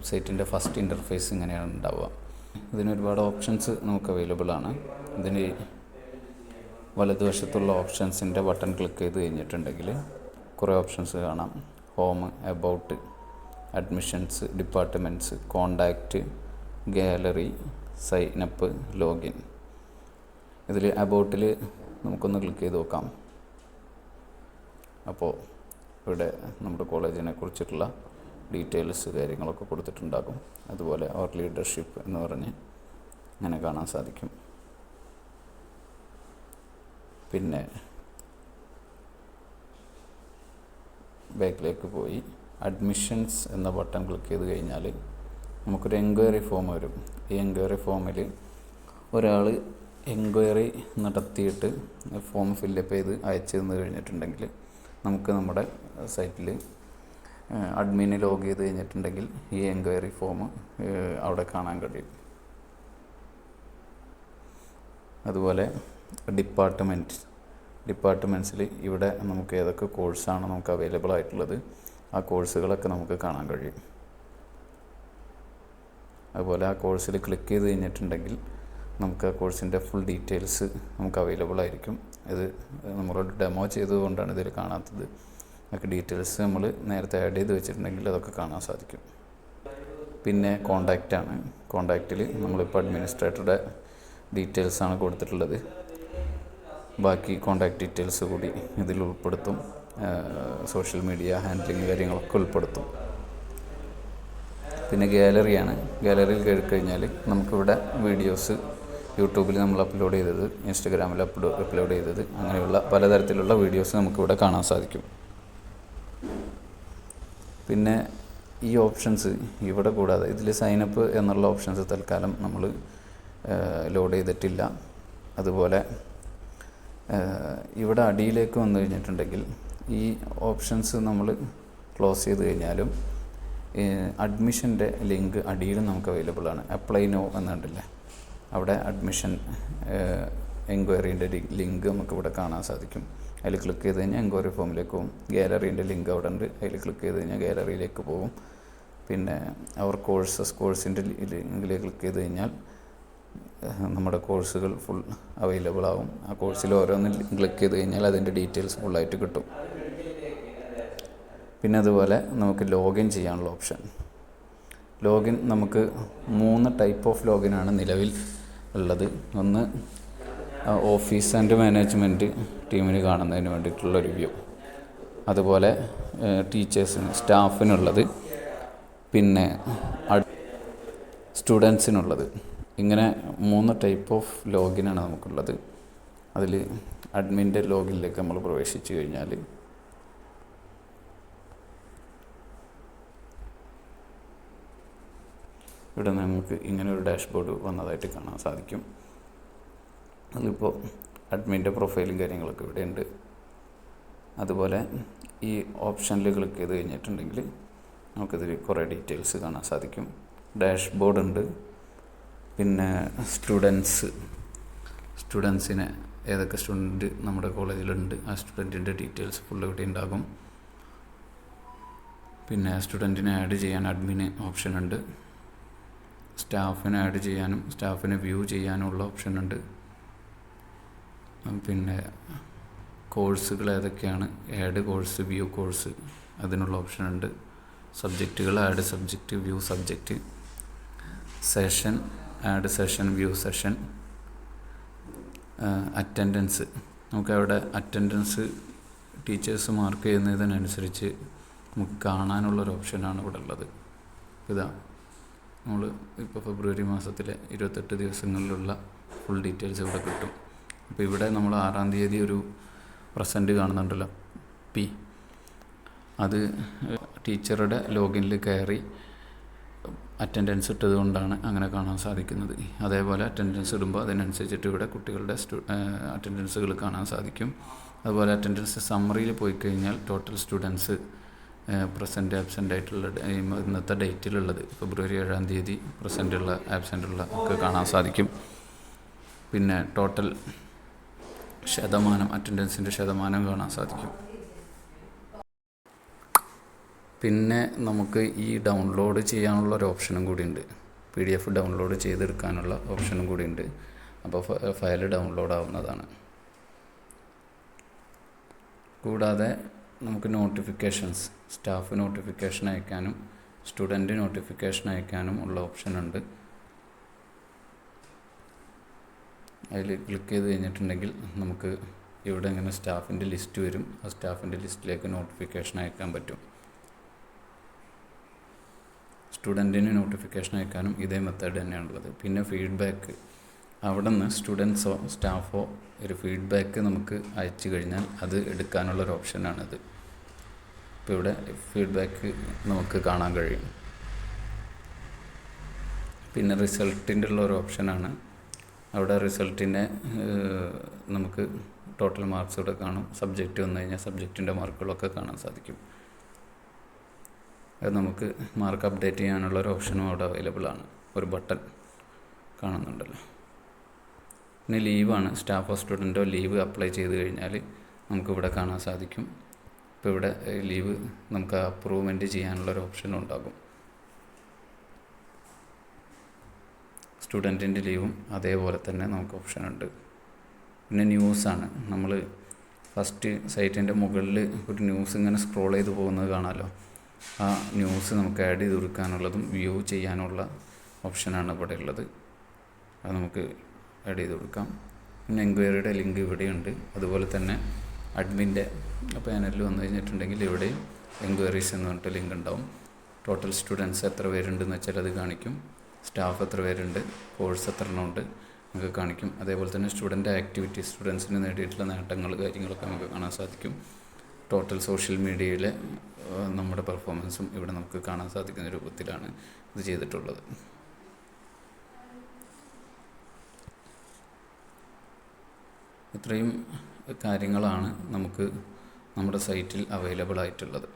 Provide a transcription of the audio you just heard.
വെബ്സൈറ്റിൻ്റെ first interface ഇങ്ങനെയാണ് ഉണ്ടാവുക. ഇതിന് ഒരുപാട് ഓപ്ഷൻസ് നമുക്ക് അവൈലബിൾ ആണ്. ഇതിന് വലതുവശത്തുള്ള ഓപ്ഷൻസിൻ്റെ ബട്ടൺ ക്ലിക്ക് ചെയ്ത് കഴിഞ്ഞിട്ടുണ്ടെങ്കിൽ കുറേ ഓപ്ഷൻസ് കാണാം. Home, about, admissions, departments, contact, gallery, sign up, login. ഇതിൽ അബൌട്ടിൽ നമുക്കൊന്ന് ക്ലിക്ക് ചെയ്ത് നോക്കാം. അപ്പോൾ ഇവിടെ നമ്മുടെ കോളേജിനെ കുറിച്ചിട്ടുള്ള ഡീറ്റെയിൽസ് കാര്യങ്ങളൊക്കെ കൊടുത്തിട്ടുണ്ടാകും. അതുപോലെ അവർ ലീഡർഷിപ്പ് എന്ന് പറഞ്ഞ് അങ്ങനെ കാണാൻ സാധിക്കും. പിന്നെ ബാക്കിലേക്ക് പോയി അഡ്മിഷൻസ് എന്ന ബട്ടൺ ക്ലിക്ക് ചെയ്ത് കഴിഞ്ഞാൽ നമുക്കൊരു എൻക്വയറി ഫോം വരും. ഈ എൻക്വയറി ഫോമിൽ ഒരാൾ എൻക്വയറി നടത്തിയിട്ട് ഫോം ഫില്ലപ്പ് ചെയ്ത് അയച്ചു തന്നു കഴിഞ്ഞിട്ടുണ്ടെങ്കിൽ നമുക്ക് നമ്മുടെ സൈറ്റിൽ അഡ്മിന് ലോഗ് ചെയ്ത് കഴിഞ്ഞിട്ടുണ്ടെങ്കിൽ ഈ എൻക്വയറി ഫോം അവിടെ കാണാൻ കഴിയും. അതുപോലെ ഡിപ്പാർട്ട്മെൻറ്റ്സിൽ ഇവിടെ നമുക്ക് ഏതൊക്കെ കോഴ്സാണ് നമുക്ക് അവൈലബിൾ ആയിട്ടുള്ളത് ആ കോഴ്സുകളൊക്കെ നമുക്ക് കാണാൻ കഴിയും. അതുപോലെ ആ കോഴ്സിൽ ക്ലിക്ക് ചെയ്ത് കഴിഞ്ഞിട്ടുണ്ടെങ്കിൽ നമുക്ക് ആ കോഴ്സിൻ്റെ ഫുൾ ഡീറ്റെയിൽസ് നമുക്ക് അവൈലബിൾ ആയിരിക്കും. ഇത് നമ്മളോട് ഡെമോ ചെയ്തുകൊണ്ടാണ് ഇതിൽ കാണാത്തത്. അതൊക്കെ ഡീറ്റെയിൽസ് നമ്മൾ നേരത്തെ ആഡ് ചെയ്ത് വെച്ചിട്ടുണ്ടെങ്കിൽ അതൊക്കെ കാണാൻ സാധിക്കും. പിന്നെ കോണ്ടാക്റ്റാണ്. കോണ്ടാക്റ്റിൽ നമ്മളിപ്പോൾ അഡ്മിനിസ്ട്രേറ്ററുടെ ഡീറ്റെയിൽസാണ് കൊടുത്തിട്ടുള്ളത്. ബാക്കി കോണ്ടാക്ട് ഡീറ്റെയിൽസ് കൂടി ഇതിൽ ഉൾപ്പെടുത്തും. സോഷ്യൽ മീഡിയ ഹാൻഡ്ലിങ് കാര്യങ്ങളൊക്കെ ഉൾപ്പെടുത്തും. പിന്നെ ഗാലറിയാണ്. ഗാലറിയിൽ കയറി കഴിഞ്ഞാൽ നമുക്കിവിടെ വീഡിയോസ് യൂട്യൂബിൽ നമ്മൾ അപ്ലോഡ് ചെയ്തത്, ഇൻസ്റ്റഗ്രാമിൽ അപ്ലോഡ് ചെയ്തത്, അങ്ങനെയുള്ള പലതരത്തിലുള്ള വീഡിയോസ് നമുക്കിവിടെ കാണാൻ സാധിക്കും. പിന്നെ ഈ ഓപ്ഷൻസ് ഇവിടെ കൂടാതെ ഇതിൽ സൈനപ്പ് എന്നുള്ള ഓപ്ഷൻസ് തൽക്കാലം നമ്മൾ ലോഡ് ചെയ്തിട്ടില്ല. അതുപോലെ ഇവിടെ അടിയിലേക്ക് വന്നു കഴിഞ്ഞിട്ടുണ്ടെങ്കിൽ ഈ ഓപ്ഷൻസ് നമ്മൾ ക്ലോസ് ചെയ്ത് കഴിഞ്ഞാലും അഡ്മിഷൻ്റെ ലിങ്ക് അടിയിൽ നമുക്ക് അവൈലബിൾ ആണ്. അപ്ലൈ നോ എന്നുണ്ടല്ലേ, അവിടെ അഡ്മിഷൻ എൻക്വയറീൻ്റെ ലിങ്ക് നമുക്കിവിടെ കാണാൻ സാധിക്കും. അതിൽ ക്ലിക്ക് ചെയ്ത് കഴിഞ്ഞാൽ എൻക്വയറി ഫോമിലേക്ക് പോകും. ഗാലറീൻ്റെ ലിങ്ക് അവിടെ ഉണ്ട്, അതിൽ ക്ലിക്ക് ചെയ്ത് കഴിഞ്ഞാൽ ഗാലറിയിലേക്ക് പോകും. പിന്നെ അവർ കോഴ്സിൻ്റെ ലിങ്കിലേക്ക് ക്ലിക്ക് ചെയ്ത് കഴിഞ്ഞാൽ നമ്മുടെ കോഴ്സുകൾ ഫുൾ അവൈലബിൾ ആവും. ആ കോഴ്സിൽ ഓരോന്നും ക്ലിക്ക് ചെയ്ത് കഴിഞ്ഞാൽ അതിൻ്റെ ഡീറ്റെയിൽസ് ഫുള്ളായിട്ട് കിട്ടും. പിന്നെ അതുപോലെ നമുക്ക് ലോഗിൻ ചെയ്യാനുള്ള ഓപ്ഷൻ. ലോഗിൻ നമുക്ക് 3 ടൈപ്പ് ഓഫ് ലോഗിനാണ് നിലവിൽ ഉള്ളത്. ഒന്ന് ഓഫീസ് ആൻഡ് മാനേജ്മെൻറ്റ് ടീമിന് കാണുന്നതിന് വേണ്ടിയിട്ടുള്ള ഒരു വ്യൂ, അതുപോലെ സ്റ്റാഫിനുള്ളത്, പിന്നെ സ്റ്റുഡൻസിനുള്ളത്. ഇങ്ങനെ 3 ടൈപ്പ് ഓഫ് ലോഗിനാണ് നമുക്കുള്ളത്. അതിൽ അഡ്മിൻ്റെ ലോഗിനിലേക്ക് നമ്മൾ പ്രവേശിച്ചു കഴിഞ്ഞാൽ ഇവിടെ നമുക്ക് ഇങ്ങനെ ഒരു ഡാഷ്ബോർഡ് വന്നതായിട്ട് കാണാൻ സാധിക്കും. അതിപ്പോൾ അഡ്മിൻ്റെ പ്രൊഫൈലും കാര്യങ്ങളൊക്കെ ഇവിടെ ഉണ്ട്. അതുപോലെ ഈ ഓപ്ഷനിൽ ക്ലിക്ക് ചെയ്ത് കഴിഞ്ഞിട്ടുണ്ടെങ്കിൽ നമുക്കിതിൽ കുറേ ഡീറ്റെയിൽസ് കാണാൻ സാധിക്കും. ഡാഷ്ബോർഡ് ഉണ്ട്. പിന്നെ സ്റ്റുഡൻസിനെ ഏതൊക്കെ സ്റ്റുഡൻറ്റ് നമ്മുടെ കോളേജിലുണ്ട് ആ സ്റ്റുഡൻറ്റിൻ്റെ ഡീറ്റെയിൽസ് ഫുൾ ഇവിടെ ഉണ്ടാകും. പിന്നെ സ്റ്റുഡൻറ്റിനെ ആഡ് ചെയ്യാൻ അഡ്മിന് ഓപ്ഷൻ ഉണ്ട്. സ്റ്റാഫിനെ ആഡ് ചെയ്യാനും സ്റ്റാഫിനെ വ്യൂ ചെയ്യാനുമുള്ള ഓപ്ഷൻ ഉണ്ട്. പിന്നെ കോഴ്സുകൾ ഏതൊക്കെയാണ്, ആഡ് കോഴ്സ്, വ്യൂ കോഴ്സ്, അതിനുള്ള ഓപ്ഷൻ ഉണ്ട്. സബ്ജക്റ്റുകൾ add subject, view subject, session, add session, view session, attendance. നമുക്കവിടെ അറ്റൻഡൻസ് ടീച്ചേഴ്സ് മാർക്ക് ചെയ്യുന്നതിനനുസരിച്ച് നമുക്ക് കാണാനുള്ളൊരു ഓപ്ഷനാണ് ഇവിടെ ഉള്ളത്. ഇതാ നമ്മൾ ഇപ്പോൾ ഫെബ്രുവരി മാസത്തിലെ 28 ദിവസങ്ങളിലുള്ള ഫുൾ ഡീറ്റെയിൽസ് ഇവിടെ കിട്ടും. അപ്പോൾ ഇവിടെ നമ്മൾ 6-ാം തീയതി ഒരു പ്രസൻറ്റ് കാണുന്നുണ്ടല്ലോ, അത് ടീച്ചറുടെ ലോഗിനിൽ കയറി അറ്റൻഡൻസ് ഇട്ടത് കൊണ്ടാണ് അങ്ങനെ കാണാൻ സാധിക്കുന്നത്. അതേപോലെ അറ്റൻഡൻസ് ഇടുമ്പോൾ അതിനനുസരിച്ചിട്ട് ഇവിടെ കുട്ടികളുടെ അറ്റൻഡൻസുകൾ കാണാൻ സാധിക്കും. അതുപോലെ അറ്റൻഡൻസ് സമ്മറിയിൽ പോയി കഴിഞ്ഞാൽ ടോട്ടൽ സ്റ്റുഡൻസ് പ്രസൻറ്റ് ആബ്സെൻ്റ് ആയിട്ടുള്ള ഇന്നത്തെ ഡേറ്റിലുള്ളത് ഫെബ്രുവരി 7-ാം തീയതി പ്രസൻറ്റുള്ള ആബ്സെൻ്റുള്ള ഒക്കെ കാണാൻ സാധിക്കും. പിന്നെ ടോട്ടൽ ശതമാനം, അറ്റൻഡൻസിൻ്റെ ശതമാനം കാണാൻ സാധിക്കും. പിന്നെ നമുക്ക് ഈ ഡൗൺലോഡ് ചെയ്യാനുള്ള ഒരു ഓപ്ഷനും കൂടി ഉണ്ട്. PDF ഡൗൺലോഡ് ചെയ്തെടുക്കാനുള്ള ഓപ്ഷനും കൂടി ഉണ്ട്. അപ്പോൾ ഫയൽ ഡൗൺലോഡ് ആവുന്നതാണ്. കൂടാതെ നമുക്ക് നോട്ടിഫിക്കേഷൻസ്, സ്റ്റാഫ് നോട്ടിഫിക്കേഷൻ അയക്കാനും സ്റ്റുഡൻറ്റ് നോട്ടിഫിക്കേഷൻ അയക്കാനും ഉള്ള ഓപ്ഷൻ ഉണ്ട്. അതിൽ ക്ലിക്ക് ചെയ്ത് കഴിഞ്ഞിട്ടുണ്ടെങ്കിൽ നമുക്ക് ഇവിടെ ഇങ്ങനെ സ്റ്റാഫിൻ്റെ ലിസ്റ്റ് വരും. ആ സ്റ്റാഫിൻ്റെ ലിസ്റ്റിലേക്ക് നോട്ടിഫിക്കേഷൻ അയക്കാൻ പറ്റും. സ്റ്റുഡൻറ്റിന് നോട്ടിഫിക്കേഷൻ അയക്കാനും ഇതേ മെത്തേഡ് തന്നെയാണുള്ളത്. പിന്നെ ഫീഡ്ബാക്ക്, അവിടെ നിന്ന് സ്റ്റുഡൻസോ സ്റ്റാഫോ ഒരു ഫീഡ്ബാക്ക് നമുക്ക് അയച്ചു കഴിഞ്ഞാൽ അത് എടുക്കാനുള്ളൊരു ഓപ്ഷനാണിത്. ഇപ്പോൾ ഇവിടെ ഫീഡ്ബാക്ക് നമുക്ക് കാണാൻ കഴിയും. പിന്നെ റിസൾട്ടിൻ്റെ ഉള്ള ഒരു ഓപ്ഷനാണ്. അവിടെ റിസൾട്ടിൻ്റെ നമുക്ക് ടോട്ടൽ മാർക്സ് ഇവിടെ കാണും. സബ്ജക്റ്റ് വന്നു കഴിഞ്ഞാൽ സബ്ജക്റ്റിൻ്റെ മാർക്കുകളൊക്കെ കാണാൻ സാധിക്കും. അത് നമുക്ക് മാർക്ക് അപ്ഡേറ്റ് ചെയ്യാനുള്ള ഒരു ഓപ്ഷനും അവിടെ അവൈലബിൾ ആണ്. ഒരു ബട്ടൺ കാണുന്നുണ്ടല്ലോ. പിന്നെ ലീവാണ്. സ്റ്റാഫോ സ്റ്റുഡൻറ്റോ ലീവ് അപ്ലൈ ചെയ്ത് കഴിഞ്ഞാൽ നമുക്കിവിടെ കാണാൻ സാധിക്കും. ഇപ്പോൾ ഇവിടെ ലീവ് നമുക്ക് അപ്രൂവ്മെൻറ്റ് ചെയ്യാനുള്ളൊരു ഓപ്ഷനും ഉണ്ടാകും. സ്റ്റുഡൻറ്റിൻ്റെ ലീവും അതേപോലെ തന്നെ നമുക്ക് ഓപ്ഷനുണ്ട്. പിന്നെ ന്യൂസാണ്. നമ്മൾ ഫസ്റ്റ് സൈറ്റിൻ്റെ മുകളിൽ ഒരു ന്യൂസ് ഇങ്ങനെ സ്ക്രോൾ ചെയ്ത് പോകുന്നത് കാണാമല്ലോ. ആ ന്യൂസ് നമുക്ക് ആഡ് ചെയ്ത് കൊടുക്കാനുള്ളതും വ്യൂ ചെയ്യാനുള്ള ഓപ്ഷനാണ് ഇവിടെ ഉള്ളത്. അത് നമുക്ക് ആഡ് ചെയ്ത് കൊടുക്കാം. പിന്നെ എൻക്വയറിയുടെ ലിങ്ക് ഇവിടെയുണ്ട്. അതുപോലെ തന്നെ അഡ്മിൻ്റെ പാനലിൽ വന്നു കഴിഞ്ഞിട്ടുണ്ടെങ്കിൽ ഇവിടെയും എൻക്വയറീസ് എന്ന് പറഞ്ഞിട്ട് ലിങ്ക് ഉണ്ടാവും. ടോട്ടൽ സ്റ്റുഡൻസ് എത്ര പേരുണ്ടെന്ന് വെച്ചാൽ അത് കാണിക്കും. സ്റ്റാഫ് എത്ര പേരുണ്ട്, കോഴ്സ് എത്ര എണ്ണം ഉണ്ട് നമുക്ക് കാണിക്കും. അതേപോലെ തന്നെ സ്റ്റുഡൻ്റ് ആക്ടിവിറ്റീസ്, സ്റ്റുഡൻസിന് നേടിയിട്ടുള്ള നേട്ടങ്ങൾ കാര്യങ്ങളൊക്കെ നമുക്ക് കാണാൻ സാധിക്കും. ടോട്ടൽ സോഷ്യൽ മീഡിയയിലെ നമ്മുടെ പെർഫോമൻസും ഇവിടെ നമുക്ക് കാണാൻ സാധിക്കുന്ന രൂപത്തിലാണ് ഇത് ചെയ്തിട്ടുള്ളത്. ഇത്രയും കാര്യങ്ങളാണ് നമുക്ക് നമ്മുടെ സൈറ്റിൽ അവൈലബിൾ ആയിട്ടുള്ളത്.